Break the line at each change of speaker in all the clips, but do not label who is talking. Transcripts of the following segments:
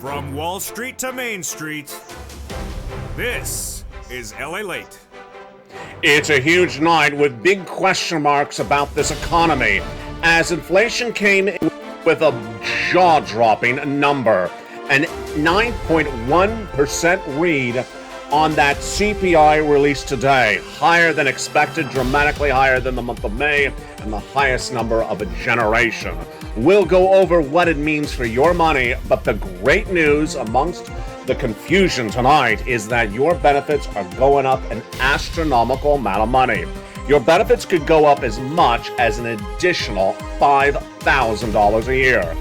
From Wall Street to Main Street, this is LALATE.
It's a huge night with big question marks about this economy as inflation came in with a jaw-dropping number, an 9.1% read on that CPI released today, higher than expected, dramatically higher than the month of May, and the highest number of a generation. We'll go over what it means for your money, but the great news amongst the confusion tonight is that your benefits are going up an astronomical amount of money. Your benefits could go up as much as an additional $5,000 a year.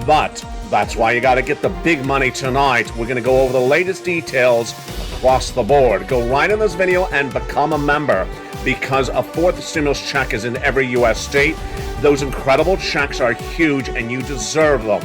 But that's why you got to get the big money tonight. We're going to go over the latest details across the board. Go right in this video and become a member, because a fourth stimulus check is in every U.S. state. Those incredible checks are huge and you deserve them.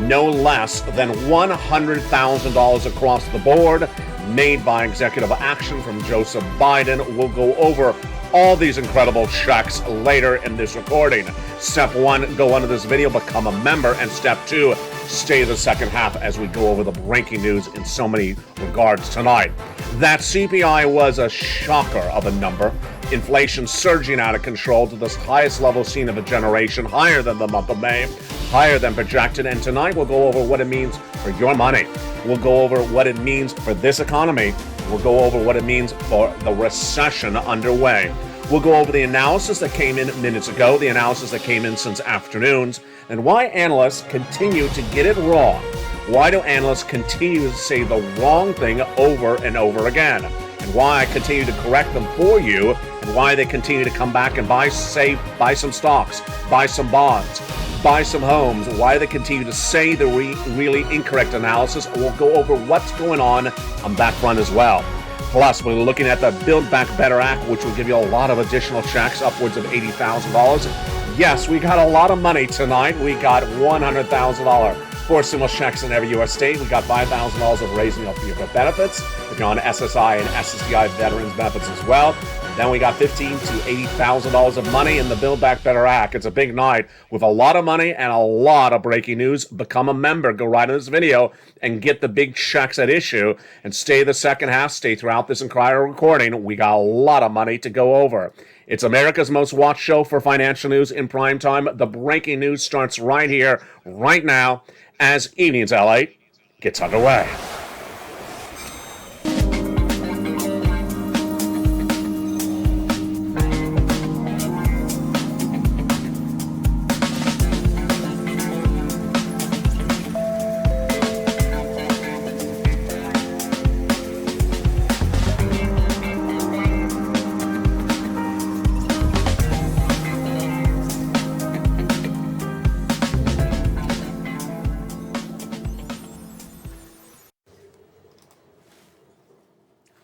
No less than $100,000 across the board, made by executive action from Joseph Biden. We'll go over all these incredible checks later in this recording. Step 1, go under this video, become a member. And step 2, stay the second half as we go over the breaking news in so many regards tonight. That CPI was a shocker of a number. Inflation surging out of control to the highest level seen of a generation, higher than the month of May, higher than projected. And tonight we'll go over what it means for your money. We'll go over what it means for this economy. We'll go over what it means for the recession underway. We'll go over the analysis that came in minutes ago, the analysis that came in since afternoons, and why analysts continue to get it wrong. Why do analysts continue to say the wrong thing over and over again? And why I continue to correct them for you, and why they continue to come back and buy some stocks, buy some bonds, buy some homes, why they continue to say the really incorrect analysis. We'll go over what's going on that front as well. Plus, we're looking at the Build Back Better Act, which will give you a lot of additional checks, upwards of $80,000. Yes, we got a lot of money tonight. We got $100,000 for stimulus checks in every U.S. state. We got $5,000 of raising up your benefits if you're on SSI and SSDI veterans benefits as well. Then we got $15,000 to $80,000 of money in the Build Back Better Act. It's a big night with a lot of money and a lot of breaking news. Become a member. Go right in this video and get the big checks at issue. And stay the second half. Stay throughout this entire recording. We got a lot of money to go over. It's America's most watched show for financial news in prime time. The breaking news starts right here, right now, as Evenings LA gets underway.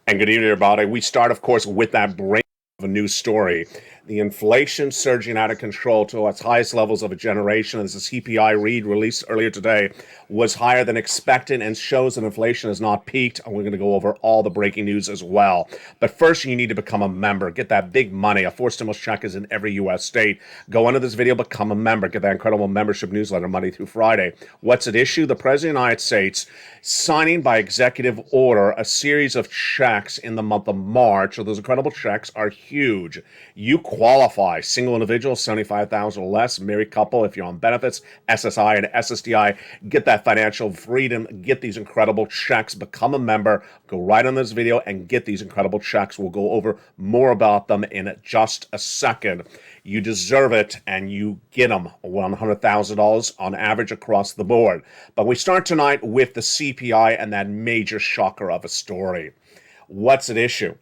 And good evening, everybody. We start, of course, with that break of a news story. The inflation surging out of control to its highest levels of a generation, as the CPI read released earlier today, was higher than expected and shows that inflation has not peaked. And we're going to go over all the breaking news as well. But first, you need to become a member. Get that big money. A fourth stimulus check is in every U.S. state. Go under this video, become a member. Get that incredible membership newsletter Monday through Friday. What's at issue? The President of the United States signing by executive order a series of checks in the month of March. So those incredible checks are huge. You qualify. Single individual, $75,000 or less. Married couple, if you're on benefits, SSI and SSDI, get that financial freedom. Get these incredible checks. Become a member. Go right on this video and get these incredible checks. We'll go over more about them in just a second. You deserve it, and you get them, $100,000 on average across the board. But we start tonight with the CPI and that major shocker of a story. What's at issue?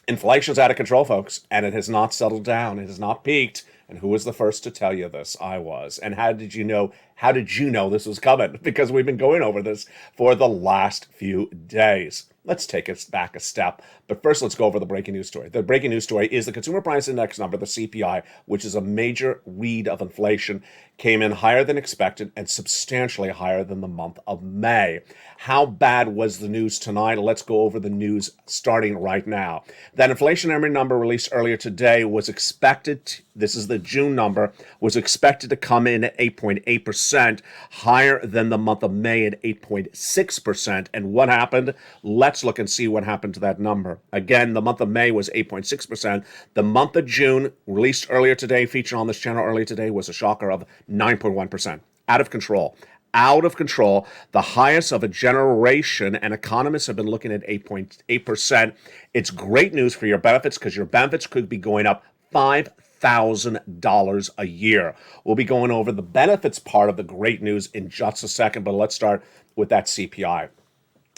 Inflation's out of control, folks, and it has not settled down. It has not peaked. And who was the first to tell you this? I was. And how did you know? How did you know this was coming? Because we've been going over this for the last few days. Let's take us back a step. But first, let's go over the breaking news story. The breaking news story is the Consumer Price Index number, the CPI, which is a major read of inflation, came in higher than expected and substantially higher than the month of May. How bad was the news tonight? Let's go over the news starting right now. That inflationary number released earlier today was expected this is the June number, was expected to come in at 8.8%, higher than the month of May at 8.6%. And what happened? Let's look and see what happened to that number. Again, the month of May was 8.6%. The month of June, released earlier today, featured on this channel earlier today, was a shocker of 9.1%. Out of control. Out of control, the highest of a generation, and economists have been looking at 8.8%. It's great news for your benefits because your benefits could be going up $5,000 a year. We'll be going over the benefits part of the great news in just a second, but let's start with that CPI.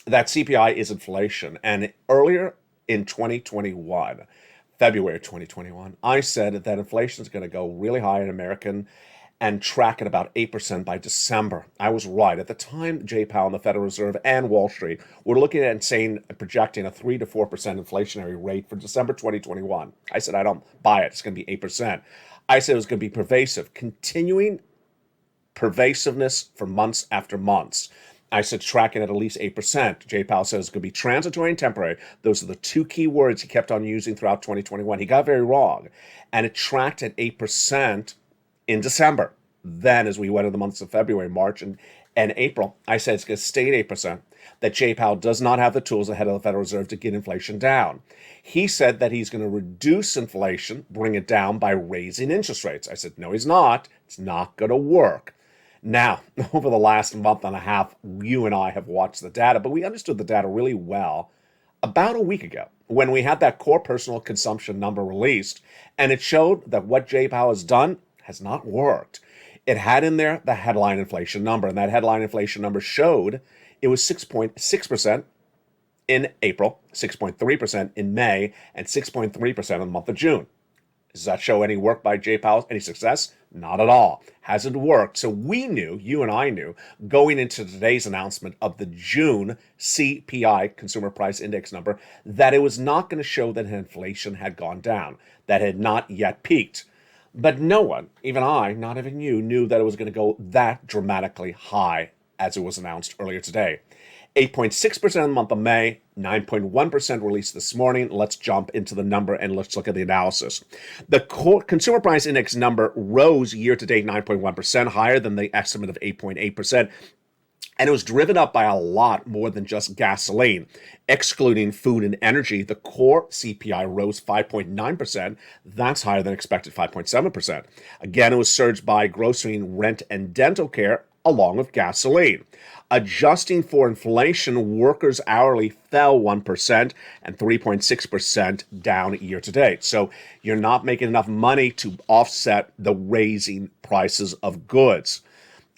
That CPI is inflation, and earlier in 2021, February 2021, I said that inflation is going to go really high in American and track at about 8% by December. I was right. At the time, Jay Powell and the Federal Reserve and Wall Street were looking at and saying, projecting a 3 to 4% inflationary rate for December 2021. I said, I don't buy it. It's going to be 8%. I said it was going to be pervasive, continuing pervasiveness for months after months. I said tracking at least 8%. Jay Powell says it's going to be transitory and temporary. Those are the two key words he kept on using throughout 2021. He got very wrong. And it tracked at 8% in December. Then, as we went into the months of February, March, and April, I said it's going to stay at 8%, that Jay Powell does not have the tools ahead of the Federal Reserve to get inflation down. He said that he's going to reduce inflation, bring it down by raising interest rates. I said, no, he's not. It's not going to work. Now, over the last month and a half, you and I have watched the data, but we understood the data really well about a week ago when we had that core personal consumption number released, and it showed that what Jay Powell has done has not worked. It had in there the headline inflation number, and that headline inflation number showed it was 6.6% in April, 6.3% in May, and 6.3% in the month of June. Does that show any work by Jay Powell, any success? Not at all. Hasn't worked. So we knew, you and I knew, going into today's announcement of the June CPI, Consumer Price Index number, that it was not going to show that inflation had gone down, that had not yet peaked. But no one, even I, not even you, knew that it was going to go that dramatically high as it was announced earlier today. 8.6% in the month of May, 9.1% released this morning. Let's jump into the number and let's look at the analysis. The core Consumer Price Index number rose year-to-date 9.1%, higher than the estimate of 8.8%. And it was driven up by a lot more than just gasoline. Excluding food and energy, the core CPI rose 5.9%. That's higher than expected, 5.7%. Again, it was surged by grocery, rent, and dental care, along with gasoline. Adjusting for inflation, workers' hourly fell 1% and 3.6% down year to date. So you're not making enough money to offset the raising prices of goods.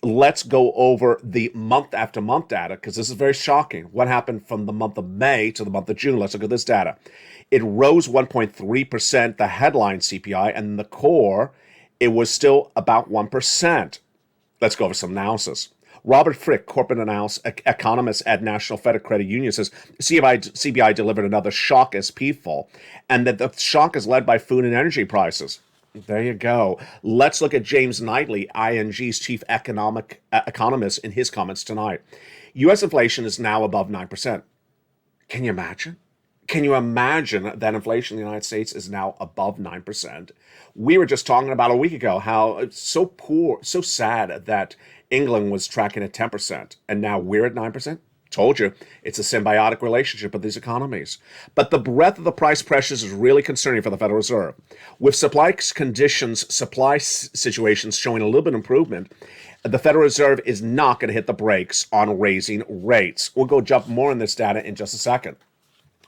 Let's go over the month after month data because this is very shocking. What happened from the month of May to the month of June? Let's look at this data. It rose 1.3%, the headline CPI, and the core, it was still about 1%. Let's go over some analysis. Robert Frick, corporate economist at National Fed Credit Union, says CPI delivered another shock as peaceful, and that the shock is led by food and energy prices. There you go. Let's look at James Knightley, ING's chief economist, in his comments tonight. U.S. inflation is now above 9%. Can you imagine? Can you imagine that inflation in the United States is now above 9%? We were just talking about a week ago how it's so poor, so sad that England was tracking at 10%, and now we're at 9%. Told you, it's a symbiotic relationship of these economies. But the breadth of the price pressures is really concerning for the Federal Reserve. With supply situations showing a little bit of improvement, the Federal Reserve is not going to hit the brakes on raising rates. We'll jump more in this data in just a second.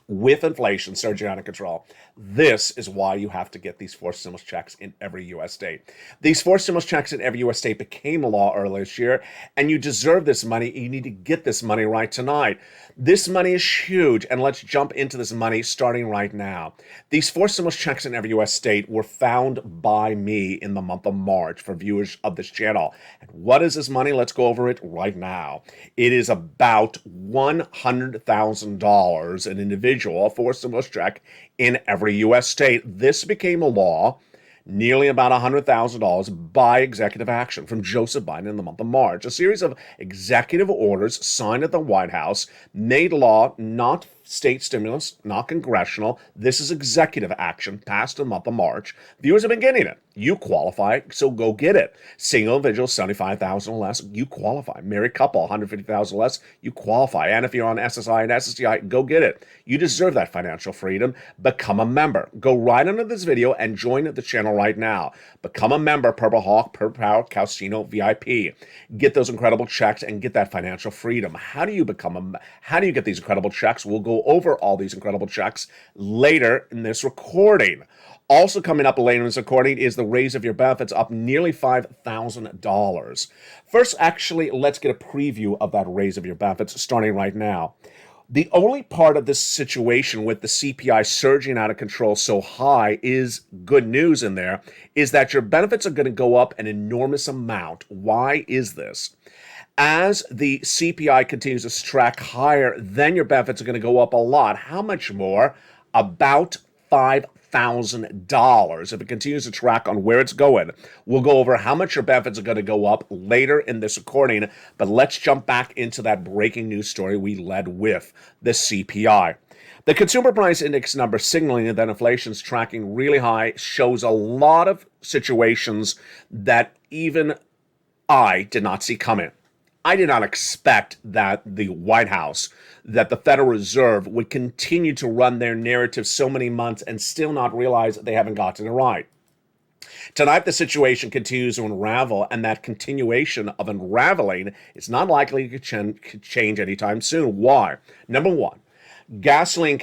With inflation surging out of control, this is why you have to get these forced stimulus checks in every U.S. state. These forced stimulus checks in every U.S. state became a law earlier this year, and you deserve this money. You need to get this money right tonight. This money is huge, and let's jump into this money starting right now. These forced stimulus checks in every U.S. state were found by me in the month of March for viewers of this channel. And what is this money? Let's go over it right now. It is about $100,000 an individual forced stimulus check in every U.S. state. This became a law, nearly about $100,000 by executive action from Joseph Biden in the month of March. A series of executive orders signed at the White House made law not state stimulus, not congressional. This is executive action passed in the month of March. Viewers have been getting it. You qualify, so go get it. Single individual, 75,000 or less, you qualify. Married couple, 150,000 or less, you qualify. And if you're on SSI and SSDI, go get it. You deserve that financial freedom. Become a member. Go right under this video and join the channel right now. Become a member, Purple Hawk, Purple Power, Calcino, VIP. Get those incredible checks and get that financial freedom. How do you get these incredible checks? We'll go over all these incredible checks later in this recording. Also coming up later in this recording is the raise of your benefits, up nearly $5,000. First, actually, let's get a preview of that raise of your benefits starting right now. The only part of this situation with the CPI surging out of control so high is good news in there, is that your benefits are going to go up an enormous amount. Why is this? As the CPI continues to track higher, then your benefits are going to go up a lot. How much more? About $5,000 if it continues to track on where it's going. We'll go over how much your benefits are going to go up later in this recording, but let's jump back into that breaking news story we led with, the CPI. The Consumer Price Index number signaling that inflation is tracking really high shows a lot of situations that even I did not see coming. I did not expect that the White House, that the Federal Reserve would continue to run their narrative so many months and still not realize that they haven't gotten it right. Tonight, the situation continues to unravel, and that continuation of unraveling is not likely to change anytime soon. Why? Number one, gasoline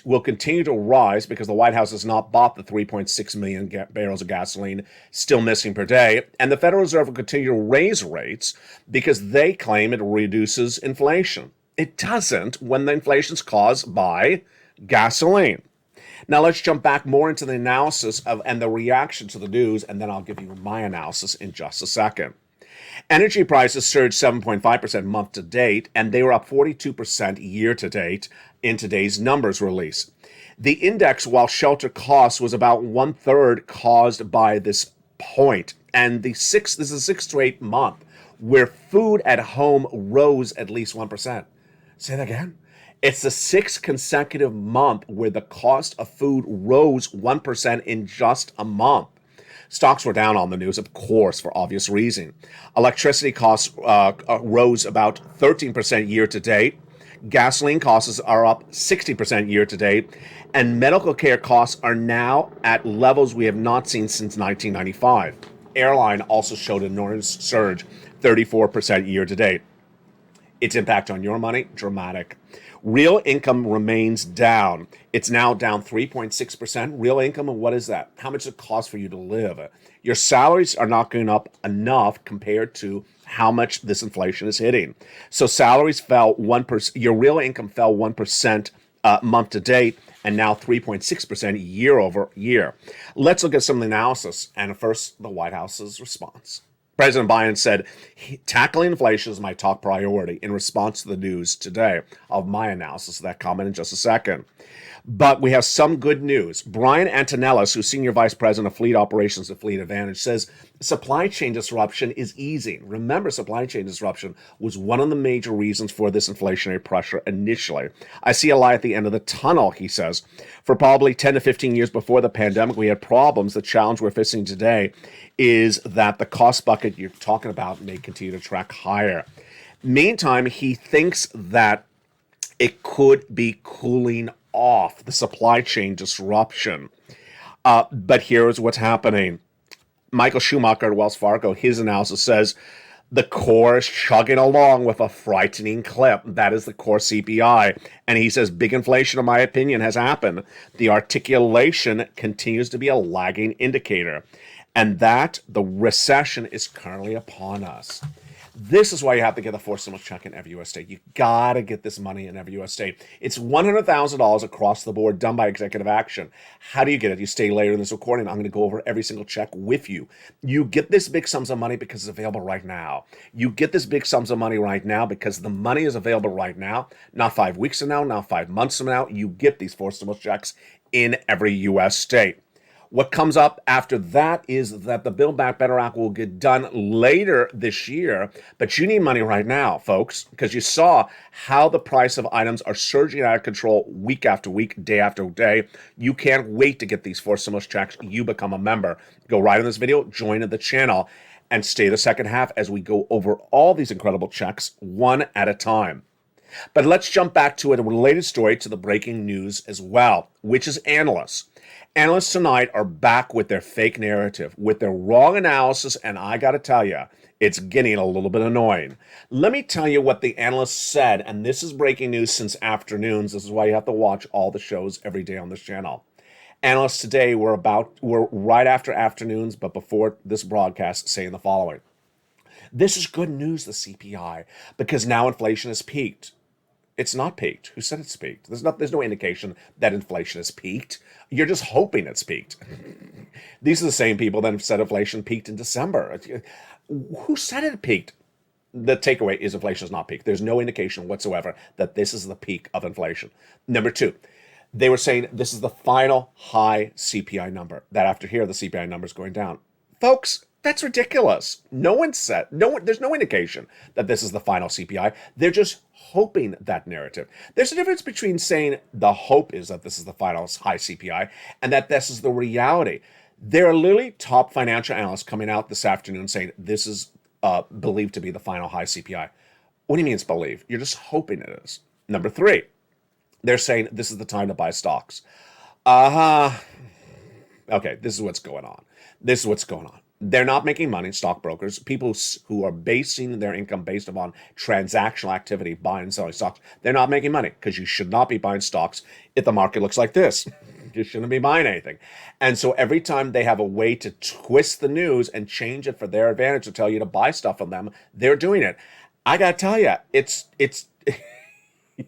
will continue to rise because the White House has not bought the 3.6 million barrels of gasoline still missing per day, and the Federal Reserve will continue to raise rates because they claim it reduces inflation. It doesn't when the inflation is caused by gasoline. Now let's jump back more into the analysis and the reaction to the news, and then I'll give you my analysis in just a second. Energy prices surged 7.5% month to date, and they were up 42% year to date in today's numbers release. The index, while shelter costs, was about 1/3 caused by this point. And this is the sixth straight month where food at home rose at least 1%. Say that again. It's the sixth consecutive month where the cost of food rose 1% in just a month. Stocks were down on the news, of course, for obvious reason. Electricity costs rose about 13% year to date. Gasoline costs are up 60% year to date. And medical care costs are now at levels we have not seen since 1995. Airline also showed an enormous surge, 34% year to date. Its impact on your money, dramatic. Real income remains down. It's now down 3.6%. Real income, and what is that? How much does it cost for you to live? Your salaries are not going up enough compared to how much this inflation is hitting. So salaries fell 1%. Your real income fell 1% month to date, and now 3.6% year over year. Let's look at some of the analysis. And first, the White House's response. President Biden said, tackling inflation is my top priority in response to the news today. I'll have my analysis of that comment in just a second. But we have some good news. Brian Antonellis, who's Senior Vice President of Fleet Operations at Fleet Advantage, says supply chain disruption is easing. Remember, supply chain disruption was one of the major reasons for this inflationary pressure initially. I see a light at the end of the tunnel, he says. For probably 10 to 15 years before the pandemic, we had problems. The challenge we're facing today is that the cost bucket you're talking about may continue to track higher. Meantime, he thinks that it could be cooling off, the supply chain disruption. But here's what's happening. Michael Schumacher at Wells Fargo, his analysis says the core is chugging along with a frightening clip. That is the core CPI. And he says big inflation, in my opinion, has happened. The articulation continues to be a lagging indicator. And that the recession is currently upon us. This is why you have to get the forced stimulus check in every U.S. state. You got to get this money in every U.S. state. It's $100,000 across the board done by executive action. How do you get it? You stay later in this recording. I'm going to go over every single check with you. You get this big sums of money because it's available right now. You get this big sums of money right now because the money is available right now, not 5 weeks from now, not 5 months from now. You get these forced stimulus checks in every U.S. state. What comes up after that is that the Build Back Better Act will get done later this year, but you need money right now, folks, because you saw how the price of items are surging out of control week after week, day after day. You can't wait to get these 4 stimulus checks. You become a member. Go right in this video, join the channel, and stay the second half as we go over all these incredible checks one at a time. But let's jump back to a related story to the breaking news as well, which is analysts. Analysts tonight are back with their fake narrative, with their wrong analysis, and I got to tell you, it's getting a little bit annoying. Let me tell you what the analysts said, and this is breaking news since afternoons. This is why you have to watch all the shows every day on this channel. Analysts today were right after afternoons, but before this broadcast, saying the following. This is good news, the CPI, because now inflation has peaked. It's not peaked. Who said it's peaked? There's no indication that inflation has peaked. You're just hoping it's peaked. These are the same people that said inflation peaked in December. Who said it peaked? The takeaway is inflation is not peaked. There's no indication whatsoever that this is the peak of inflation. Number 2, they were saying this is the final high CPI number, that after here, the CPI number is going down. Folks, that's ridiculous. There's no indication that this is the final CPI. They're just hoping that narrative. There's a difference between saying the hope is that this is the final high CPI and that this is the reality. There are literally top financial analysts coming out this afternoon saying this is believed to be the final high CPI. What do you mean it's believed? You're just hoping it is. Number 3, they're saying this is the time to buy stocks. Okay, this is what's going on. They're not making money, stockbrokers, people who are basing their income based upon transactional activity, buying and selling stocks. They're not making money because you should not be buying stocks if the market looks like this. You shouldn't be buying anything. And so every time they have a way to twist the news and change it for their advantage to tell you to buy stuff from them, they're doing it. I got to tell you, it's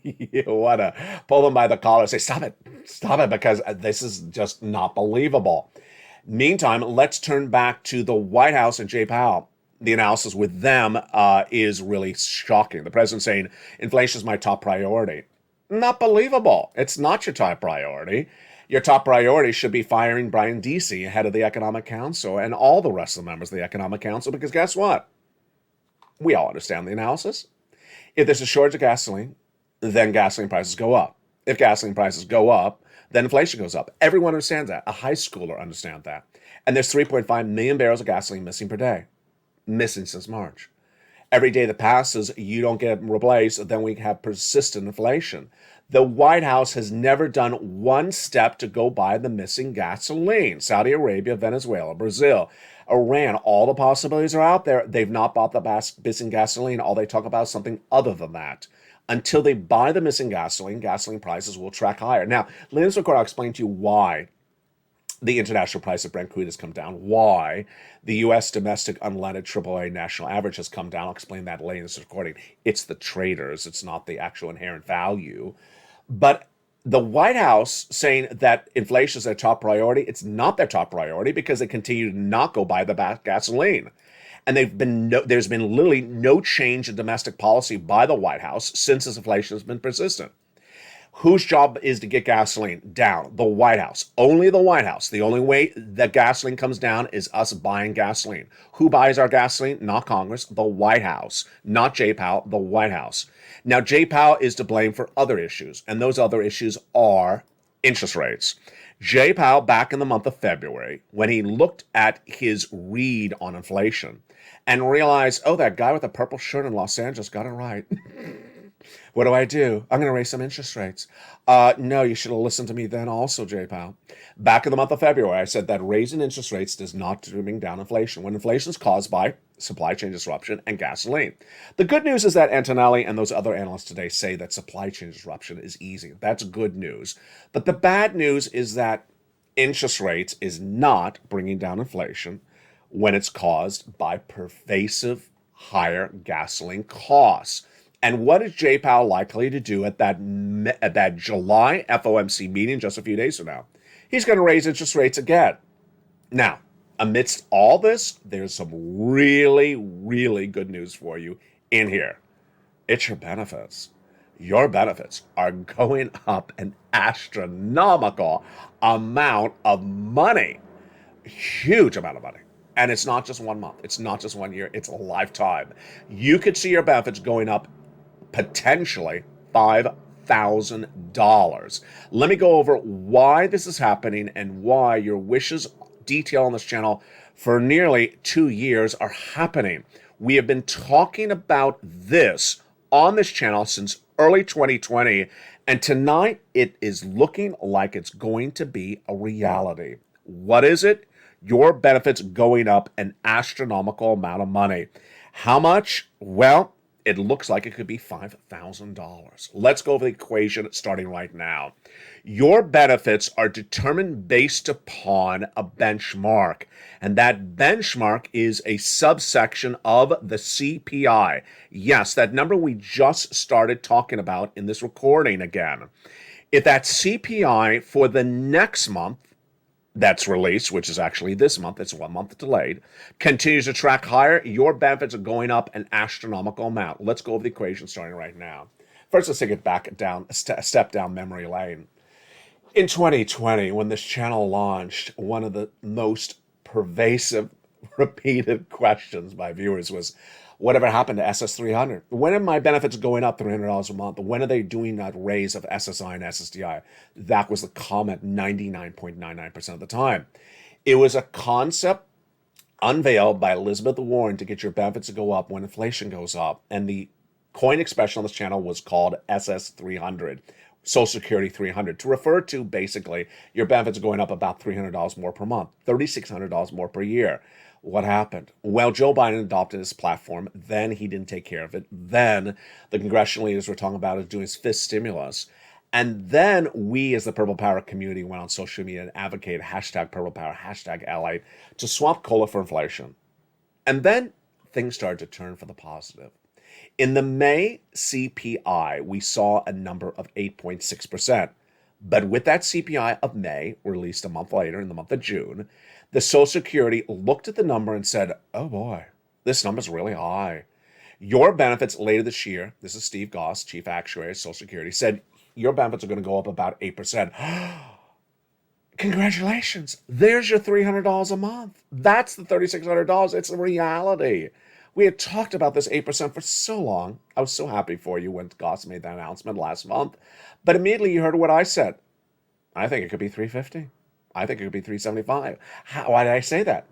you want to pull them by the collar and say, stop it, because this is just not believable. Meantime, let's turn back to the White House and Jay Powell. The analysis with them is really shocking. The president saying inflation is my top priority. Not believable. It's not your top priority. Your top priority should be firing Brian Deasy, head of the Economic Council, and all the rest of the members of the Economic Council, because guess what? We all understand the analysis. If there's a shortage of gasoline, then gasoline prices go up. If gasoline prices go up, then inflation goes up. Everyone understands that. A high schooler understands that. And there's 3.5 million barrels of gasoline missing per day. Missing since March. Every day that passes, you don't get replaced, then we have persistent inflation. The White House has never done one step to go buy the missing gasoline. Saudi Arabia, Venezuela, Brazil, Iran, all the possibilities are out there. They've not bought the missing gasoline. All they talk about is something other than that. Until they buy the missing gasoline prices will track higher. Now, later in this recording, I'll explain to you why the international price of Brent crude has come down, why the U.S. domestic unleaded AAA national average has come down. I'll explain that later in this recording. It's the traders. It's not the actual inherent value. But the White House saying that inflation is their top priority, it's not their top priority because they continue to not go buy the gasoline. And there's been literally no change in domestic policy by the White House since this inflation has been persistent. Whose job is to get gasoline down? The White House. Only the White House. The only way that gasoline comes down is us buying gasoline. Who buys our gasoline? Not Congress, the White House. Not Jay Powell, the White House. Now, Jay Powell is to blame for other issues, and those other issues are interest rates. Jay Powell, back in the month of February, when he looked at his read on inflation and realized, oh, that guy with the purple shirt in Los Angeles got it right. What do? I'm going to raise some interest rates. No, you should have listened to me then also, Jay Powell. Back in the month of February, I said that raising interest rates does not bring down inflation when inflation is caused by supply chain disruption and gasoline. The good news is that Antonelli and those other analysts today say that supply chain disruption is easy. That's good news. But the bad news is that interest rates is not bringing down inflation when it's caused by pervasive higher gasoline costs. And what is Jay Powell likely to do at that July FOMC meeting just a few days from now? He's going to raise interest rates again. Now, amidst all this, there's some really, really good news for you in here. It's your benefits. Your benefits are going up an astronomical amount of money. Huge amount of money. And it's not just 1 month. It's not just 1 year. It's a lifetime. You could see your benefits going up potentially $5,000. Let me go over why this is happening and why your wishes detail on this channel for nearly 2 years are happening. We have been talking about this on this channel since early 2020, and tonight it is looking like it's going to be a reality. What is it? Your benefits going up an astronomical amount of money. How much? Well, it looks like it could be $5,000. Let's go over the equation starting right now. Your benefits are determined based upon a benchmark, and that benchmark is a subsection of the CPI. Yes, that number we just started talking about in this recording again. If that CPI for the next month that's released, which is actually this month, it's 1 month delayed, continues to track higher, your benefits are going up an astronomical amount. Let's go over the equation starting right now. First, let's take it back down, a step down memory lane. In 2020, when this channel launched, one of the most pervasive, repeated questions by viewers was, whatever happened to SS300? When are my benefits going up $300 a month? When are they doing that raise of SSI and SSDI? That was the comment 99.99% of the time. It was a concept unveiled by Elizabeth Warren to get your benefits to go up when inflation goes up. And the coin expression on this channel was called SS300. Social Security 300, to refer to basically your benefits going up about $300 more per month, $3,600 more per year. What happened? Well, Joe Biden adopted his platform. Then he didn't take care of it. Then the congressional leaders were talking about it doing his fifth stimulus. And then we, as the Purple Power community, went on social media and advocated hashtag Purple Power, hashtag LALATE to swap COLA for inflation. And then things started to turn for the positive. In the May CPI, we saw a number of 8.6%. But with that CPI of May, released a month later in the month of June, the Social Security looked at the number and said, oh boy, this number's really high. Your benefits later this year, this is Steve Goss, Chief Actuary of Social Security, said your benefits are going to go up about 8%. Congratulations. There's your $300 a month. That's the $3,600. It's a reality. We had talked about this 8% for so long. I was so happy for you when Goss made that announcement last month. But immediately you heard what I said. I think it could be $350. I think it could be $375. Why did I say that?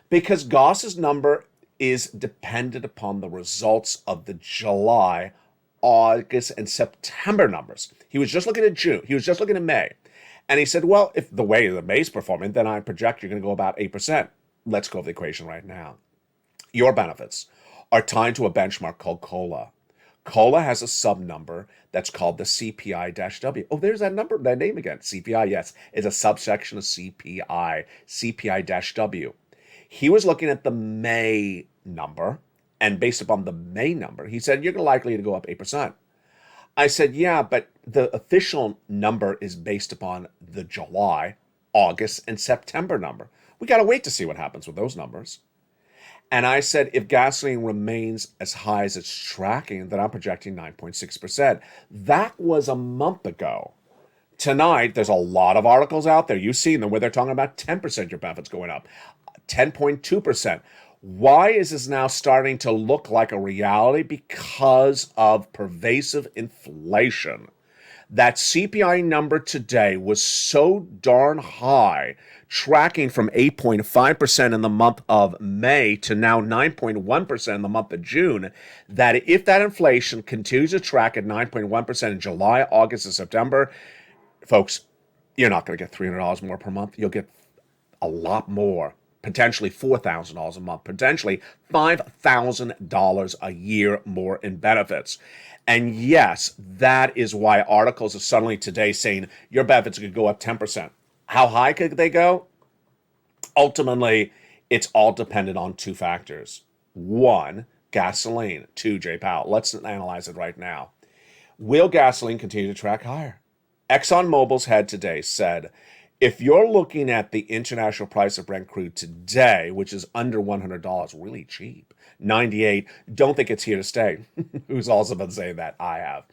Because Goss's number is dependent upon the results of the July, August, and September numbers. He was just looking at June. He was just looking at May. And he said, well, if the way the May's performing, then I project you're going to go about 8%. Let's go over the equation right now. Your benefits are tied to a benchmark called COLA. COLA has a sub number that's called the CPI-W. Oh, there's that number, that name again. CPI, yes, is a subsection of CPI, CPI-W. He was looking at the May number, and based upon the May number, he said, you're likely to go up 8%. I said, yeah, but the official number is based upon the July, August, and September number. We got to wait to see what happens with those numbers. And I said, if gasoline remains as high as it's tracking, then I'm projecting 9.6%. That was a month ago. Tonight, there's a lot of articles out there. You've seen them where they're talking about 10% your benefits going up, 10.2%. Why is this now starting to look like a reality? Because of pervasive inflation. That CPI number today was so darn high, tracking from 8.5% in the month of May to now 9.1% in the month of June, that if that inflation continues to track at 9.1% in July, August, and September, folks, you're not going to get $300 more per month. You'll get a lot more, potentially $4,000 a month, potentially $5,000 a year more in benefits. And yes, that is why articles are suddenly today saying your benefits could go up 10%. How high could they go? Ultimately, it's all dependent on two factors. One, gasoline. Two, Jay Powell. Let's analyze it right now. Will gasoline continue to track higher? ExxonMobil's head today said, if you're looking at the international price of Brent crude today, which is under $100, really cheap, 98, don't think it's here to stay. Who's also been saying that? I have.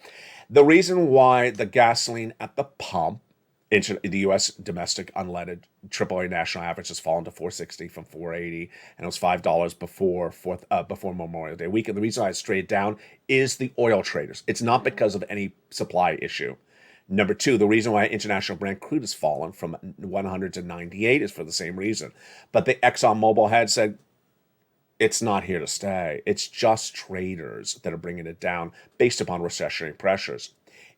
The reason why the gasoline at the pump The U.S. domestic unleaded AAA national average has fallen to 460 from 480, and it was $5 before Memorial Day weekend. The reason I straight down is the oil traders. It's not because of any supply issue. Number two, the reason why international Brent crude has fallen from 100 to 98 is for the same reason. But the ExxonMobil had said it's not here to stay. It's just traders that are bringing it down based upon recessionary pressures.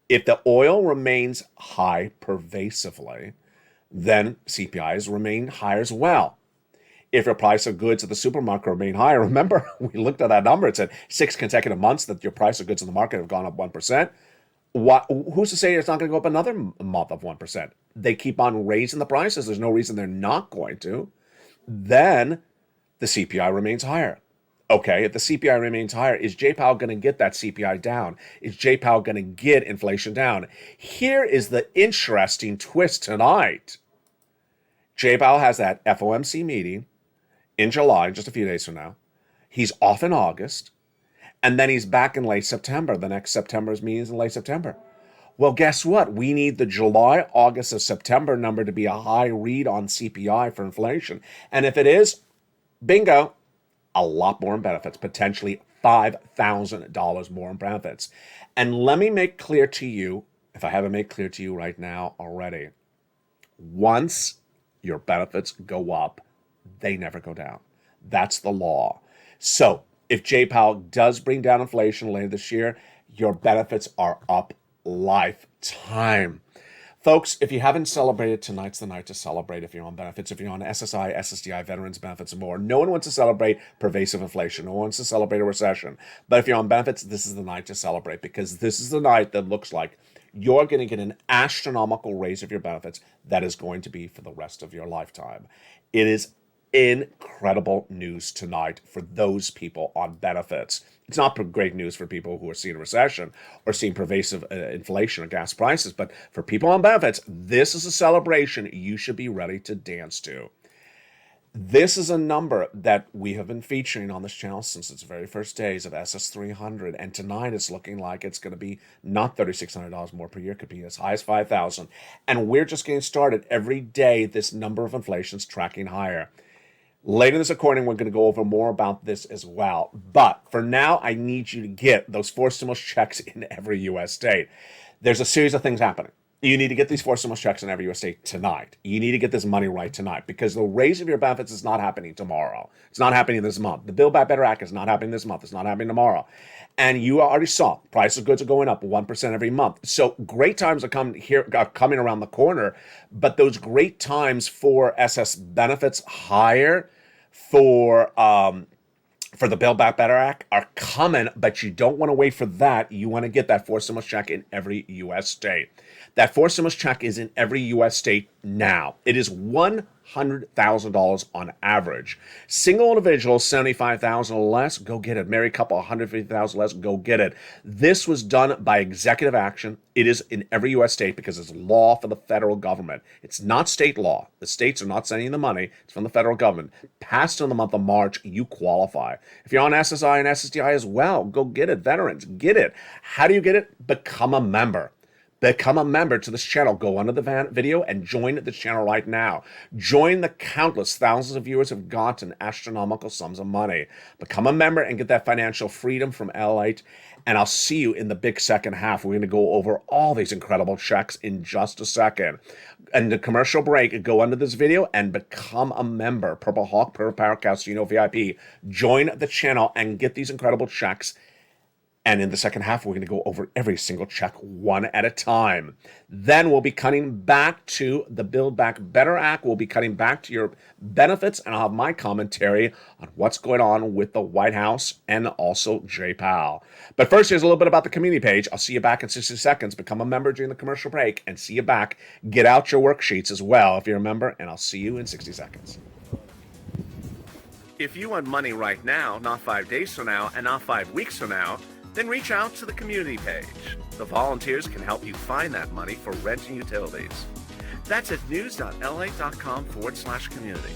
If the oil remains high pervasively, then CPIs remain high as well. If your price of goods at the supermarket remain high, remember, we looked at that number. It said 6 consecutive months that your price of goods in the market have gone up 1%. Who's to say it's not going to go up another month of 1%? They keep on raising the prices. There's no reason they're not going to. Then the CPI remains higher. Okay, if the CPI remains higher, is Jay Powell going to get that CPI down? Is Jay Powell going to get inflation down? Here is the interesting twist tonight. Jay Powell has that FOMC meeting in July, just a few days from now. He's off in August, and then he's back in late September. The next September's meeting is in late September. Well, guess what? We need the July, August, and September number to be a high read on CPI for inflation. And if it is, bingo, a lot more in benefits, potentially $5,000 more in benefits. And let me make clear to you, if I haven't made clear to you right now already, once your benefits go up, they never go down. That's the law. So if Jay Powell does bring down inflation later this year, your benefits are up lifetime. Folks, if you haven't celebrated, tonight's the night to celebrate if you're on benefits. If you're on SSI, SSDI, veterans benefits, and more. No one wants to celebrate pervasive inflation. No one wants to celebrate a recession. But if you're on benefits, this is the night to celebrate, because this is the night that looks like you're going to get an astronomical raise of your benefits that is going to be for the rest of your lifetime. It is incredible news tonight for those people on benefits. It's not great news for people who are seeing a recession or seeing pervasive inflation of gas prices, but for people on benefits, this is a celebration you should be ready to dance to. This is a number that we have been featuring on this channel since its very first days of SS300, and tonight it's looking like it's going to be not $3,600 more per year, it could be as high as $5,000. And we're just getting started. Every day, this number of inflation is tracking higher. Later in this recording, we're going to go over more about this as well. But for now, I need you to get those 4 stimulus checks in every U.S. state. There's a series of things happening. You need to get these 4 stimulus checks in every U.S. state tonight. You need to get this money right tonight, because the raise of your benefits is not happening tomorrow. It's not happening this month. The Build Back Better Act is not happening this month. It's not happening tomorrow. And you already saw price of goods are going up 1% every month. So great times are coming around the corner, but those great times for SS benefits higher, for the Build Back Better Act are coming, but you don't want to wait for that. You want to get that 4 stimulus check in every U.S. state. That 4 stimulus check is in every U.S. state now. It is $100,000 on average. Single individuals, $75,000 or less, go get it. Married couple, $150,000 less, go get it. This was done by executive action. It is in every U.S. state because it's law for the federal government. It's not state law. The states are not sending the money. It's from the federal government. Passed in the month of March, you qualify. If you're on SSI and SSDI as well, go get it. Veterans, get it. How do you get it? Become a member. Become a member to this channel. Go under the video and join the channel right now. Join the countless thousands of viewers who have gotten astronomical sums of money. Become a member and get that financial freedom from LALATE. And I'll see you in the big second half. We're going to go over all these incredible checks in just a second. And the commercial break, go under this video and become a member. Purple Hawk, Purple Power Casino VIP. Join the channel and get these incredible checks. And in the second half, we're going to go over every single check one at a time. Then we'll be cutting back to the Build Back Better Act. We'll be cutting back to your benefits, and I'll have my commentary on what's going on with the White House and also Jay Powell. But first, here's a little bit about the community page. I'll see you back in 60 seconds. Become a member during the commercial break and see you back. Get out your worksheets as well if you're a member, and I'll see you in 60 seconds. If you want money right now, not 5 days from now, and not 5 weeks from now, then reach out to the community page. The volunteers can help you find that money for rent and utilities. That's at news.lalate.com/community.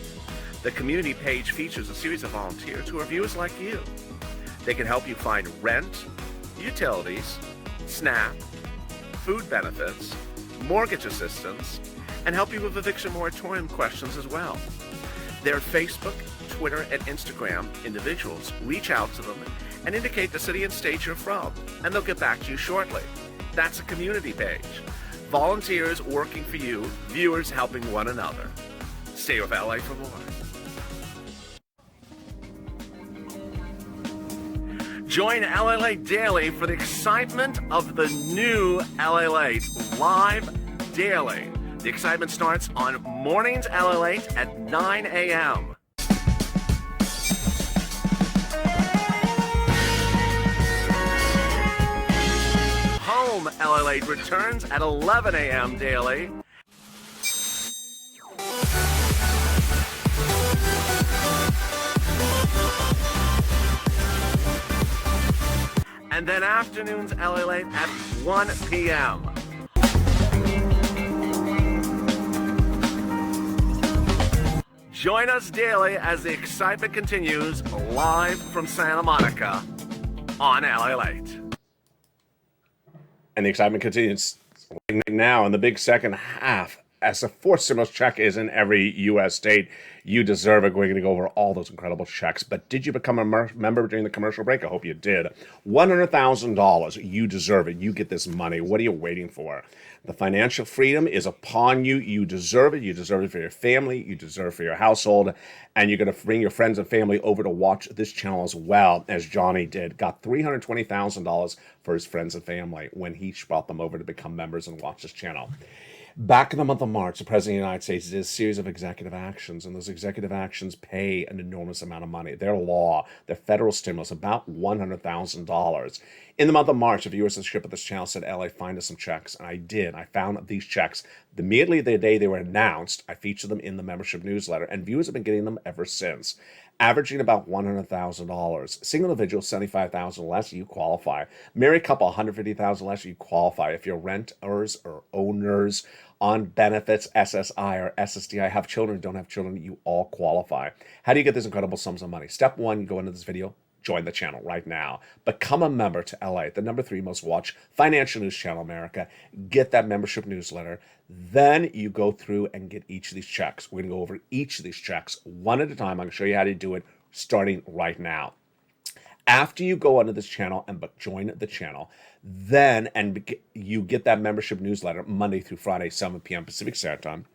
The community page features a series of volunteers who are viewers like you. They can help you find rent, utilities, SNAP, food benefits, mortgage assistance, and help you with eviction moratorium questions as well. Their Facebook, Twitter, and Instagram individuals reach out to them and indicate the city and state you're from, and they'll get back to you shortly. That's a community page. Volunteers working for you, viewers helping one another. Stay with LA for more. Join LALATE Daily for the excitement of the new LALATE live daily. The excitement starts on mornings LALATE at 9 a.m. Home LALATE returns at 11 a.m. daily. And then afternoons LALATE at 1 p.m. Join us daily as the excitement continues live from Santa Monica on LALATE. And the excitement continues now in the big second half. As the fourth stimulus check is in every U.S. state, you deserve it. We're going to go over all those incredible checks. But did you become a member during the commercial break? I hope you did. $100,000. You deserve it. You get this money. What are you waiting for? The financial freedom is upon you. You deserve it. You deserve it for your family. You deserve it for your household. And you're going to bring your friends and family over to watch this channel as well, as Johnny did. Got $320,000 for his friends and family when he brought them over to become members and watch this channel. Back in the month of March, the President of the United States did a series of executive actions, and those executive actions pay an enormous amount of money. They're law, they're federal stimulus, about $100,000. In the month of March, a viewer subscriber of this channel said, LA, find us some checks. And I did. I found these checks. Immediately the day they were announced, I featured them in the membership newsletter, and viewers have been getting them ever since. Averaging about $100,000. Single individual, $75,000 less, you qualify. Married couple, $150,000 less, you qualify. If you're renters or owners on benefits, SSI or SSDI, have children, don't have children, you all qualify. How do you get these incredible sums of money? Step one, you go into this video, join the channel right now. Become a member to LA, the #3 most watched financial news channel in America. Get that membership newsletter. Then you go through and get each of these checks. We're going to go over each of these checks one at a time. I'm going to show you how to do it starting right now. After you go onto this channel and join the channel, then you get that membership newsletter Monday through Friday, 7 p.m. Pacific Standard Time.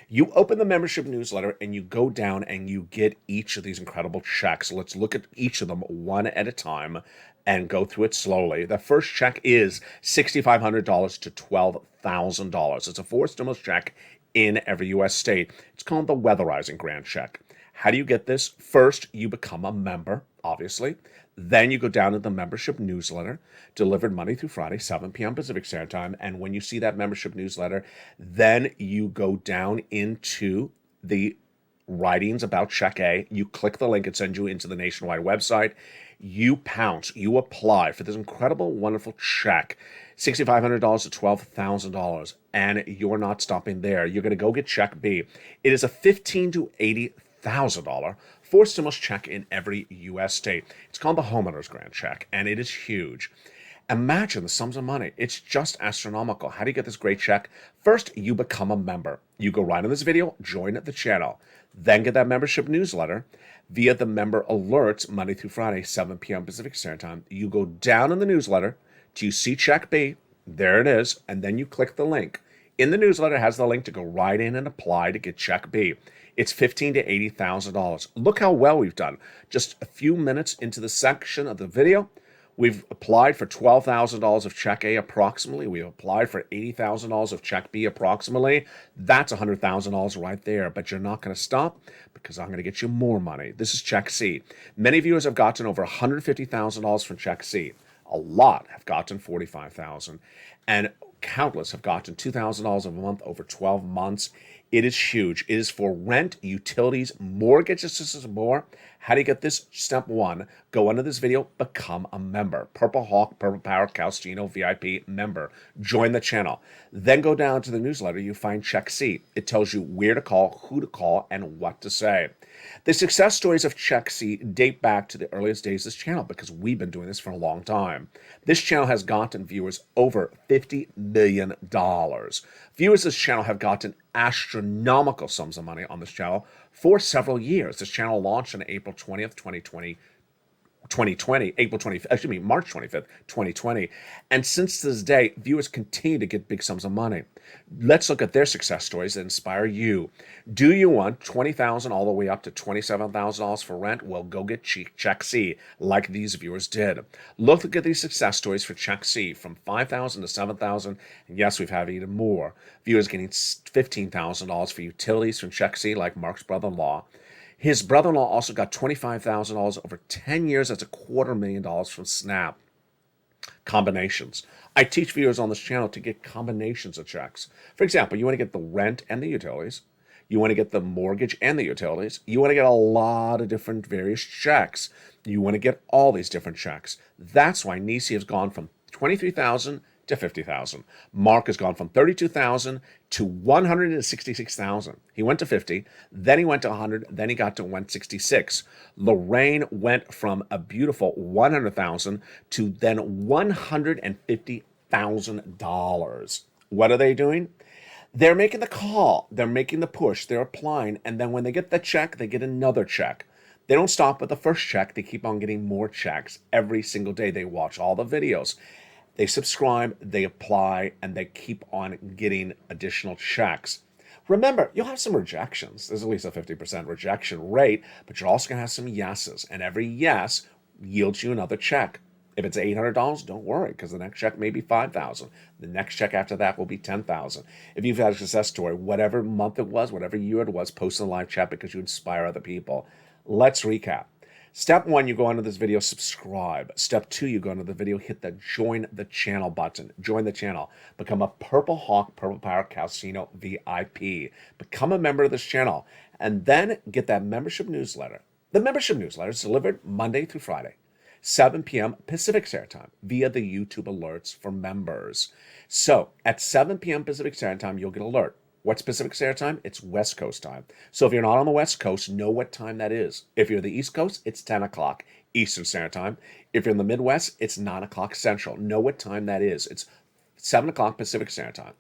You open the membership newsletter and you go down and you get each of these incredible checks. Let's look at each of them one at a time and go through it slowly. The first check is $6,500 to $12,000. It's a fourth stimulus check in every U.S. state. It's called the Weatherizing Grant Check. How do you get this? First, you become a member, obviously. Then you go down to the membership newsletter, delivered Monday through Friday, 7 p.m. Pacific Standard Time. And when you see that membership newsletter, then you go down into the writings about Check A. You click the link and sends you into the nationwide website. You pounce, you apply for this incredible, wonderful check, $6,500 to $12,000. And you're not stopping there. You're going to go get Check B. It is a $15,000 to $80,000 fourth stimulus check in every U.S. state. It's called the Homeowners Grant Check, and it is huge. Imagine the sums of money. It's just astronomical. How do you get this great check? First, you become a member. You go right in this video, join the channel, then get that membership newsletter via the member alerts Monday through Friday, 7 p.m. Pacific Standard Time. You go down in the newsletter till you see Check B. There it is, and then you click the link. In the newsletter, it has the link to go right in and apply to get Check B. It's $15,000 to $80,000. Look how well we've done. Just a few minutes into the section of the video, we've applied for $12,000 of Check A approximately. We've applied for $80,000 of Check B approximately. That's $100,000 right there. But you're not going to stop because I'm going to get you more money. This is Check C. Many viewers have gotten over $150,000 from Check C. A lot have gotten $45,000. And countless have gotten $2,000 a month over 12 months. It is huge. It is for rent, utilities, mortgage assistance, and more. How do you get this? Step 1, go under this video, become a member. Purple Hawk, Purple Power, Calcino, VIP member. Join the channel. Then go down to the newsletter, you find Check C. It tells you where to call, who to call, and what to say. The success stories of Check C date back to the earliest days of this channel because we've been doing this for a long time. This channel has gotten viewers over $50 million. Viewers of this channel have gotten astronomical sums of money on this channel for several years. This channel launched on April 20th, 2020, March 25th, 2020. And since this day, viewers continue to get big sums of money. Let's look at their success stories that inspire you. Do you want $20,000 all the way up to $27,000 for rent? Well, go get Check C, like these viewers did. Look at these success stories for Check C, from $5,000 to $7,000, and yes, we've had even more. Viewers getting $15,000 for utilities from Check C, like Mark's brother-in-law. His brother-in-law also got $25,000 over 10 years. That's $250,000 from Snap. Combinations. I teach viewers on this channel to get combinations of checks. For example, you want to get the rent and the utilities. You want to get the mortgage and the utilities. You want to get a lot of different various checks. You want to get all these different checks. That's why Nisi has gone from $23,000 to $50,000. Mark has gone from $32,000 to $166,000. He went to 50, then he went to 100, then he got to 166. Lorraine went from a beautiful $100,000 to then $150,000. What are they doing? They're making the call, they're making the push, they're applying, and then when they get the check, they get another check. They don't stop with the first check, they keep on getting more checks every single day. They watch all the videos. They subscribe, they apply, and they keep on getting additional checks. Remember, you'll have some rejections. There's at least a 50% rejection rate, but you're also going to have some yeses, and every yes yields you another check. If it's $800, don't worry, because the next check may be $5,000. The next check after that will be $10,000. If you've had a success story, whatever month it was, whatever year it was, post in the live chat because you inspire other people. Let's recap. Step 1, you go under this video, subscribe. Step 2, you go under the video, hit the join the channel button. Join the channel. Become a Purple Hawk, Purple Power Calcino VIP. Become a member of this channel. And then get that membership newsletter. The membership newsletter is delivered Monday through Friday, 7 p.m. Pacific Standard Time, via the YouTube alerts for members. So, at 7 p.m. Pacific Standard Time, you'll get an alert. What's Pacific Standard Time? It's West Coast time. So if you're not on the West Coast, know what time that is. If you're the East Coast, it's 10 o'clock Eastern Standard Time. If you're in the Midwest, it's 9 o'clock Central. Know what time that is. It's 7 o'clock Pacific Standard Time.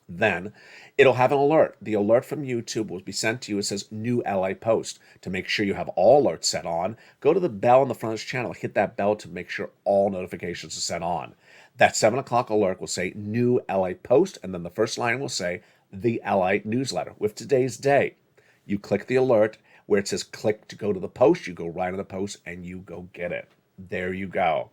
Then it'll have an alert. The alert from YouTube will be sent to you. It says new LA post. To make sure you have all alerts set on, go to the bell on the front of this channel. Hit that bell to make sure all notifications are set on. That 7 o'clock alert will say new LA post, and then the first line will say the LA newsletter with today's date. You click the alert where it says click to go to the post. You go right to the post and you go get it. There you go.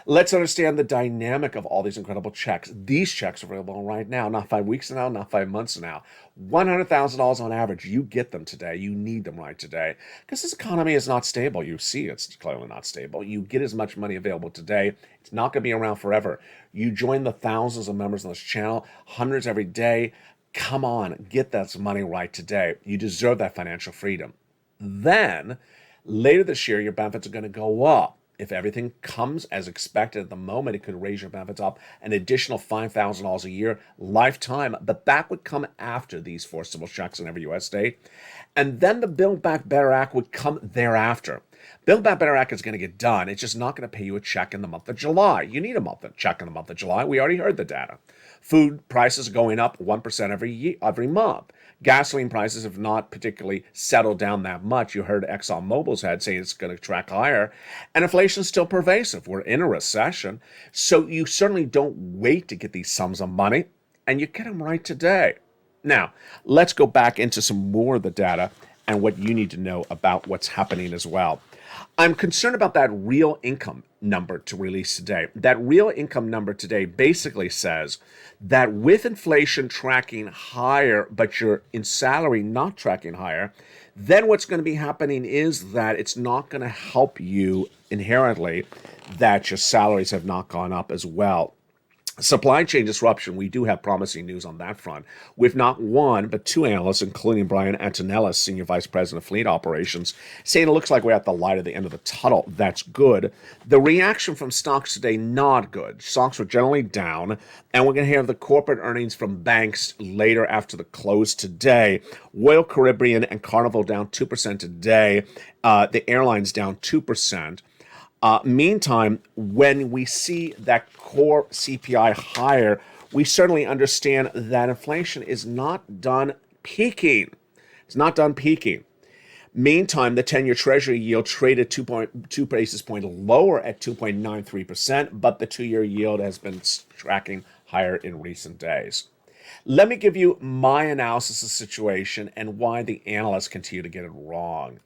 Let's understand the dynamic of all these incredible checks. These checks are available right now, not 5 weeks from now, not 5 months from now. $100,000 on average. You get them today. You need them right today. Because this economy is not stable. You see it's clearly not stable. You get as much money available today. It's not going to be around forever. You join the thousands of members on this channel, hundreds every day. Come on, get that money right today. You deserve that financial freedom. Then, later this year, your benefits are going to go up. If everything comes as expected at the moment, it could raise your benefits up an additional $5,000 a year, lifetime. But that would come after these forcible checks in every U.S. state. And then the Build Back Better Act would come thereafter. Build Back Better Act is going to get done. It's just not going to pay you a check in the month of July. You need a check in the month of July. We already heard the data. Food prices are going up 1% every month. Gasoline prices have not particularly settled down that much. You heard ExxonMobil's head saying it's going to track higher. And inflation is still pervasive. We're in a recession. So you certainly don't wait to get these sums of money, and you get them right today. Now, let's go back into some more of the data and what you need to know about what's happening as well. I'm concerned about that real income number to release today. That real income number today basically says that with inflation tracking higher, but you're in salary not tracking higher, then what's going to be happening is that it's not going to help you inherently that your salaries have not gone up as well. Supply chain disruption, we do have promising news on that front, with not one, but two analysts, including Brian Antonellis, Senior Vice President of Fleet Operations, saying it looks like we're at the light at the end of the tunnel. That's good. The reaction from stocks today, not good. Stocks were generally down, and we're going to have the corporate earnings from banks later after the close today. Royal Caribbean and Carnival down 2% today. The airlines down 2%. Meantime, when we see that core CPI higher, we certainly understand that inflation is not done peaking. It's not done peaking. Meantime, the 10-year Treasury yield traded 2 basis points lower at 2.93%, but the 2-year yield has been tracking higher in recent days. Let me give you my analysis of the situation and why the analysts continue to get it wrong.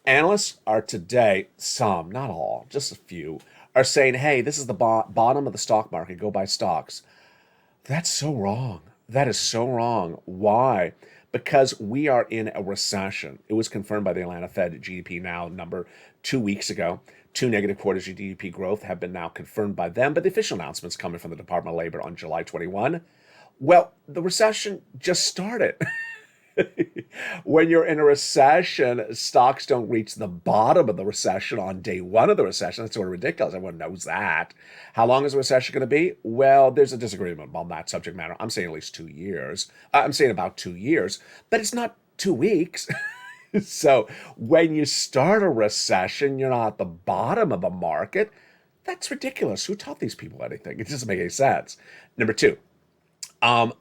Analysts are today, some, not all, just a few, are saying, hey, this is the bottom of the stock market, go buy stocks. That's so wrong. That is so wrong. Why? Because we are in a recession. It was confirmed by the Atlanta Fed GDP Now number 2 weeks ago. 2 negative quarters of GDP growth have been now confirmed by them, but the official announcement's coming from the Department of Labor on July 21. Well, the recession just started. When you're in a recession, stocks don't reach the bottom of the recession on day one of the recession. That's sort of ridiculous. Everyone knows that. How long is the recession going to be? Well, there's a disagreement on that subject matter. I'm saying at least 2 years. I'm saying about 2 years, but it's not 2 weeks. So when you start a recession, you're not at the bottom of the market. That's ridiculous. Who taught these people anything? It doesn't make any sense. Number two.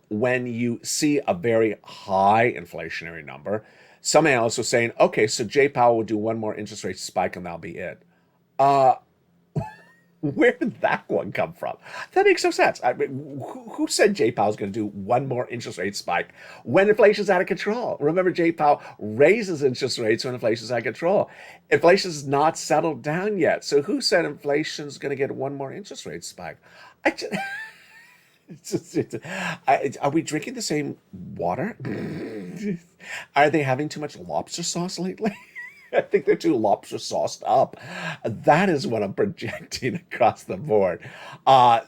When you see a very high inflationary number, some analysts are saying, okay, so Jay Powell will do one more interest rate spike and that'll be it. Where did that one come from? That makes no sense. I mean, who said Jay Powell's going to do one more interest rate spike when inflation's out of control? Remember, Jay Powell raises interest rates when inflation's out of control. Inflation's not settled down yet. So who said inflation's going to get one more interest rate spike? Are we drinking the same water? Are they having too much lobster sauce lately? I think they're too lobster sauced up. That is what I'm projecting across the board.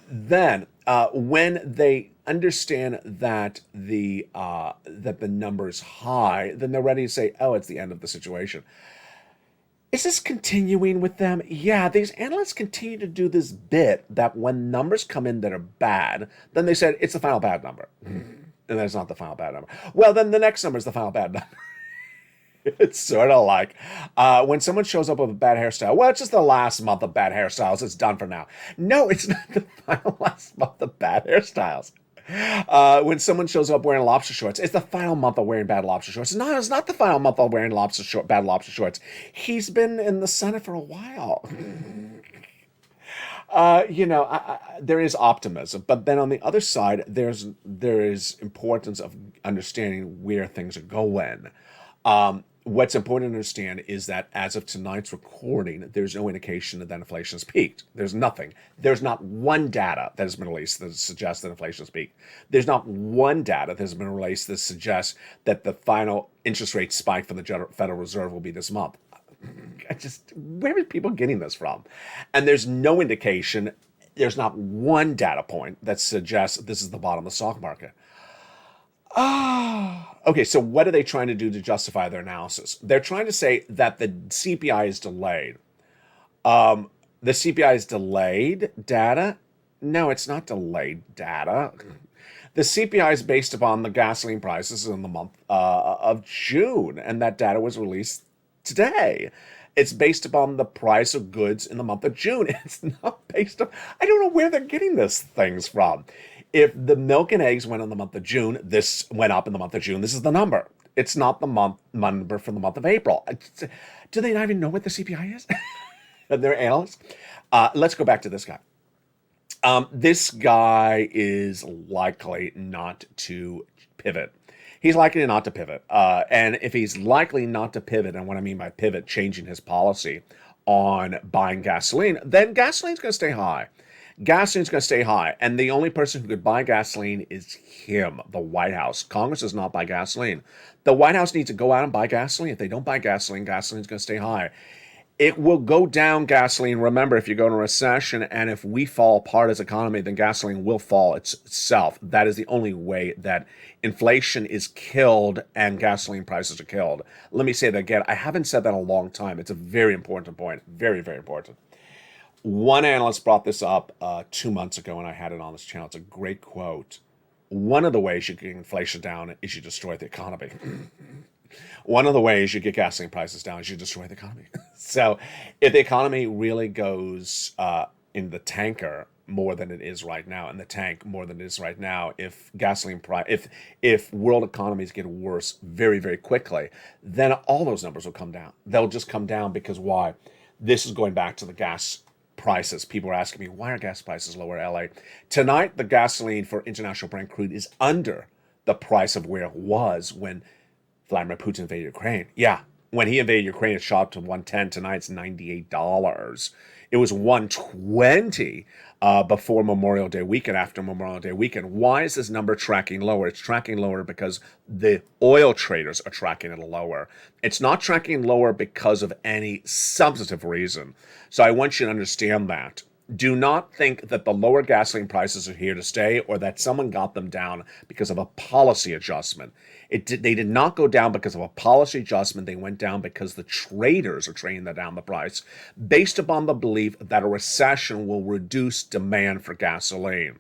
Then, when they understand that the number is high, then they're ready to say, "Oh, it's the end of the situation." Is this continuing with them? Yeah, these analysts continue to do this bit that when numbers come in that are bad, then they said it's the final bad number. And that's not the final bad number. Well, then the next number is the final bad number. It's sort of like when someone shows up with a bad hairstyle. Well, it's just the last month of bad hairstyles. It's done for now. No, it's not the final last month of bad hairstyles. When someone shows up wearing lobster shorts, it's the final month of wearing bad lobster shorts. No, it's not the final month of wearing bad lobster shorts. He's been in the Senate for a while. There is optimism, but then on the other side, there is importance of understanding where things are going. What's important to understand is that as of tonight's recording, there's no indication that inflation has peaked. There's nothing. There's not one data that has been released that suggests that inflation has peaked. There's not one data that has been released that suggests that the final interest rate spike from the Federal Reserve will be this month. Where are people getting this from? And there's no indication, there's not one data point that suggests this is the bottom of the stock market. Okay, so what are they trying to do to justify their analysis? They're trying to say that the CPI is delayed. The CPI is delayed data? No, it's not delayed data. The CPI is based upon the gasoline prices in the month of June, and that data was released today. It's based upon the price of goods in the month of June. It's not based on, I don't know where they're getting these things from. If the milk and eggs went in the month of June, this went up in the month of June. This is the number. It's not the number from the month of April. Do they not even know what the CPI is? They're analysts. Let's go back to this guy. This guy is likely not to pivot. He's likely not to pivot. And if he's likely not to pivot, and what I mean by pivot, changing his policy on buying gasoline, then gasoline's going to stay high. Gasoline's going to stay high, and the only person who could buy gasoline is him, the White House. Congress does not buy gasoline. The White House needs to go out and buy gasoline. If they don't buy gasoline, gasoline's going to stay high. It will go down, gasoline. Remember, if you go into a recession and if we fall apart as an economy, then gasoline will fall itself. That is the only way that inflation is killed and gasoline prices are killed. Let me say that again. I haven't said that in a long time. It's a very important point. Very, very important. One analyst brought this up 2 months ago, and I had it on this channel. It's a great quote. One of the ways you get inflation down is you destroy the economy. One of the ways you get gasoline prices down is you destroy the economy. So if the economy really goes in the tanker more than it is right now, in the tank more than it is right now, if gasoline price, if world economies get worse very, very quickly, then all those numbers will come down. They'll just come down because why? This is going back to the gas prices. People are asking me, why are gas prices lower in LA? Tonight, the gasoline for international Brent crude is under the price of where it was when Vladimir Putin invaded Ukraine. Yeah, when he invaded Ukraine, it shot to 110. Tonight, it's $98. It was 120 before Memorial Day weekend, after Memorial Day weekend. Why is this number tracking lower? It's tracking lower because the oil traders are tracking it lower. It's not tracking lower because of any substantive reason. So I want you to understand that. Do not think that the lower gasoline prices are here to stay or that someone got them down because of a policy adjustment. They did not go down because of a policy adjustment. They went down because the traders are trading down the price based upon the belief that a recession will reduce demand for gasoline.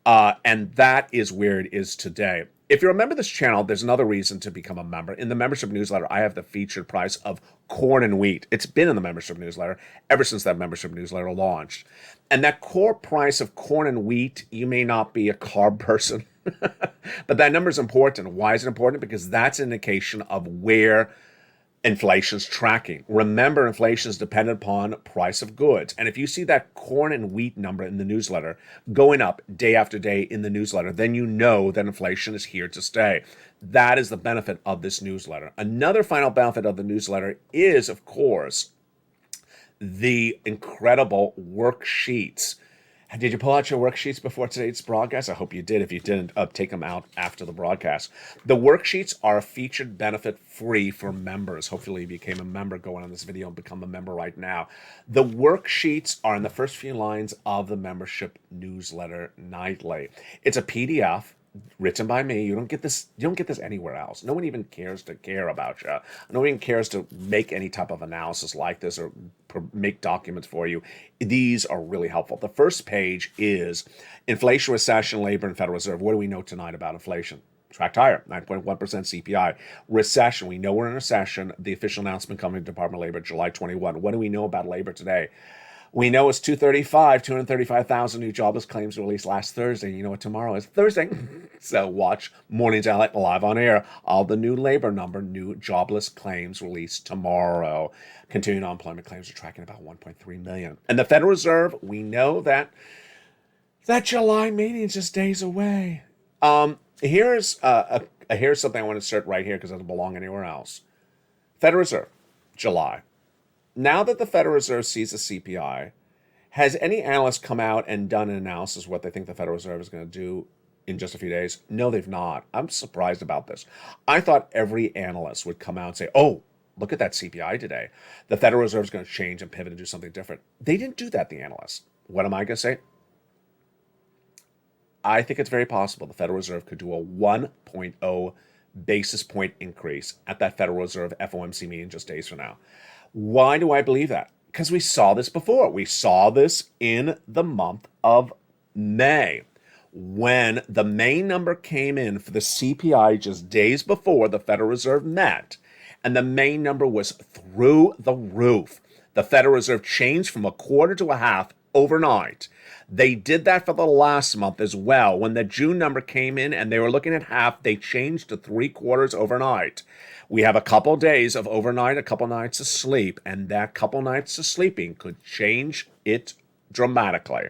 And that is where it is today. If you remember this channel, there's another reason to become a member. In the membership newsletter, I have the featured price of corn and wheat. It's been in the membership newsletter ever since that membership newsletter launched. And that core price of corn and wheat, you may not be a carb person, but that number is important. Why is it important? Because that's an indication of where inflation's tracking. Remember, inflation is dependent upon price of goods. And if you see that corn and wheat number in the newsletter going up day after day in the newsletter, then you know that inflation is here to stay. That is the benefit of this newsletter. Another final benefit of the newsletter is, of course, the incredible worksheets. Did you pull out your worksheets before today's broadcast? I hope you did. If you didn't, take them out after the broadcast. The worksheets are a featured benefit free for members. Hopefully you became a member. Go on this video and become a member right now. The worksheets are in the first few lines of the membership newsletter nightly. It's a PDF written by me. You don't get this anywhere else. No one even cares to care about you. No one even cares to make any type of analysis like this or make documents for you. These are really helpful. The first page is inflation, recession, labor, and Federal Reserve. What do we know tonight about inflation? Tracked higher, 9.1% CPI. Recession, we know we're in a recession. The official announcement coming to Department of Labor, July 21. What do we know about labor today? We know it's 235,000 new jobless claims released last Thursday. You know what tomorrow is? Thursday. So watch Mornings Out live on air. All the new labor number, new jobless claims released tomorrow. Continuing unemployment claims are tracking about 1.3 million. And the Federal Reserve, we know that July meeting is just days away. Here's something I want to insert right here because it doesn't belong anywhere else. Federal Reserve, July. Now that the Federal Reserve sees the CPI, has any analyst come out and done an analysis of what they think the Federal Reserve is going to do in just a few days? No, they've not. I'm surprised about this. I thought every analyst would come out and say, oh, look at that CPI today. The Federal Reserve is going to change and pivot and do something different. They didn't do that, the analysts. What am I going to say? I think it's very possible the Federal Reserve could do a 1.0 basis point increase at that Federal Reserve FOMC meeting just days from now. Why do I believe that? Because we saw this before. We saw this in the month of May when the May number came in for the CPI just days before the Federal Reserve met, and the May number was through the roof. The Federal Reserve changed from a quarter to a half overnight. They did that for the last month as well. When the June number came in and they were looking at half, they changed to 3/4 overnight. We have a couple days of overnight, a couple nights of sleep, and that couple nights of sleeping could change it dramatically.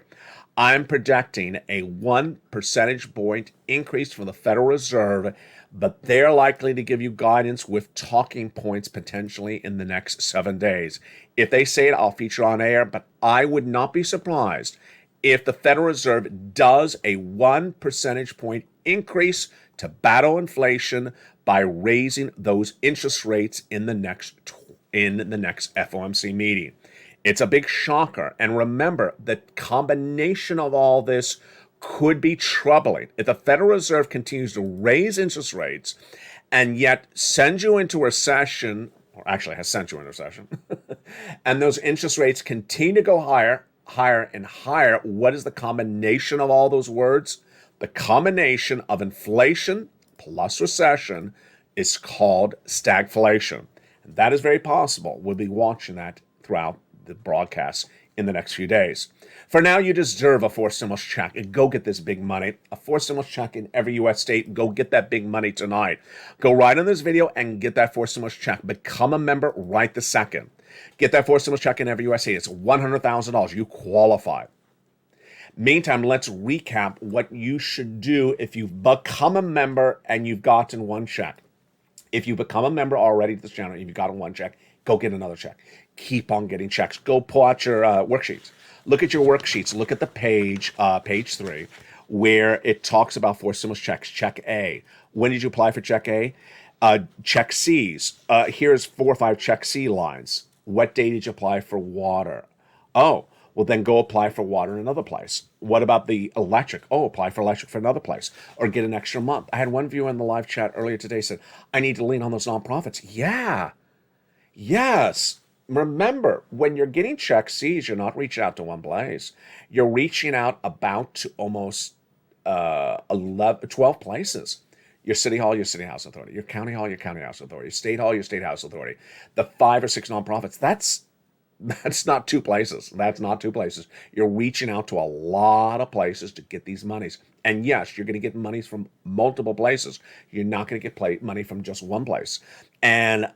I'm projecting a 1 percentage point increase from the Federal Reserve, but they're likely to give you guidance with talking points potentially in the next 7 days. If they say it, I'll feature on air, but I would not be surprised if the Federal Reserve does a 1 percentage point increase to battle inflation by raising those interest rates in the next in the next FOMC meeting. It's a big shocker. And remember, the combination of all this could be troubling. If the Federal Reserve continues to raise interest rates and yet sends you into a recession, or actually has sent you into a recession, and those interest rates continue to go higher, higher, and higher, what is the combination of all those words? The combination of inflation plus recession is called stagflation. And that is very possible. We'll be watching that throughout the broadcast in the next few days. For now, you deserve a forced stimulus check. And go get this big money. A forced stimulus check in every U.S. state. Go get that big money tonight. Go right on this video and get that forced stimulus check. Become a member right this second. Get that forced stimulus check in every U.S. state. It's $100,000. You qualify. Meantime, let's recap what you should do if you've become a member and you've gotten one check. If you become a member already to this channel, you've gotten one check, go get another check. Keep on getting checks. Go pull out your worksheets. Look at your worksheets. Look at the page 3, where it talks about forced stimulus checks. Check A. When did you apply for check A? Check C's. Here's 4 or 5 check C lines. What day did you apply for water? Oh, well, then go apply for water in another place. What about the electric? Oh, apply for electric for another place, or get an extra month. I had one viewer in the live chat earlier today said, I need to lean on those nonprofits. Yeah. Yes. Remember, when you're getting check C's, you're not reaching out to one place. You're reaching out about to almost 12 places. Your city hall, your city house authority. Your county hall, your county house authority. State hall, your state house authority. The 5 or 6 nonprofits. That's not 2 places. That's not 2 places. You're reaching out to a lot of places to get these monies. And yes, you're going to get monies from multiple places. You're not going to get money from just one place. And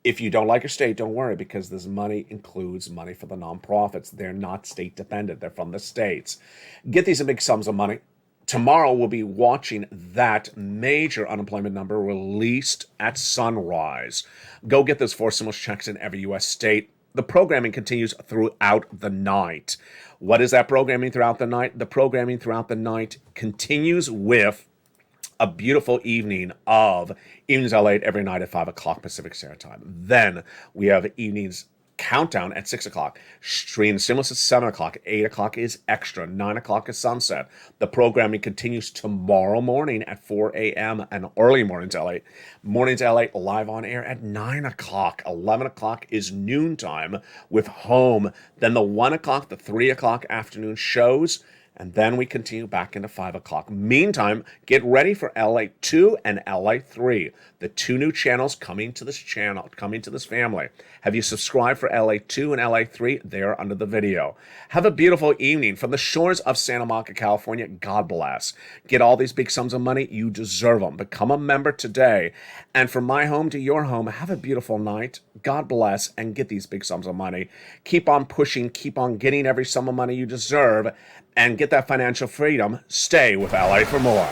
if you don't like your state, don't worry, because this money includes money for the nonprofits. They're not state dependent. They're from the states. Get these in big sums of money. Tomorrow we'll be watching that major unemployment number released at sunrise. Go get those forced stimulus checks in every U.S. state. The programming continues throughout the night. What is that programming throughout the night? The programming throughout the night continues with a beautiful evening of Evenings LALATE every night at 5 o'clock Pacific Standard Time. Then we have Evenings Countdown at 6 o'clock. Stream Stimulus at 7 o'clock. 8 o'clock is Extra. 9 o'clock is Sunset. The programming continues tomorrow morning at 4 a.m. and early Mornings LALATE. Mornings LALATE live on air at 9 o'clock. 11 o'clock is Noontime with Home. Then the 1 o'clock, the 3 o'clock afternoon shows. And then we continue back into 5 o'clock. Meantime, get ready for LA2 and LA3, the 2 new channels coming to this channel, coming to this family. Have you subscribed for LA2 and LA3? They're under the video. Have a beautiful evening from the shores of Santa Monica, California. God bless. Get all these big sums of money. You deserve them. Become a member today. And from my home to your home, have a beautiful night. God bless, and get these big sums of money. Keep on pushing. Keep on getting every sum of money you deserve. And get that financial freedom. Stay with LA for more.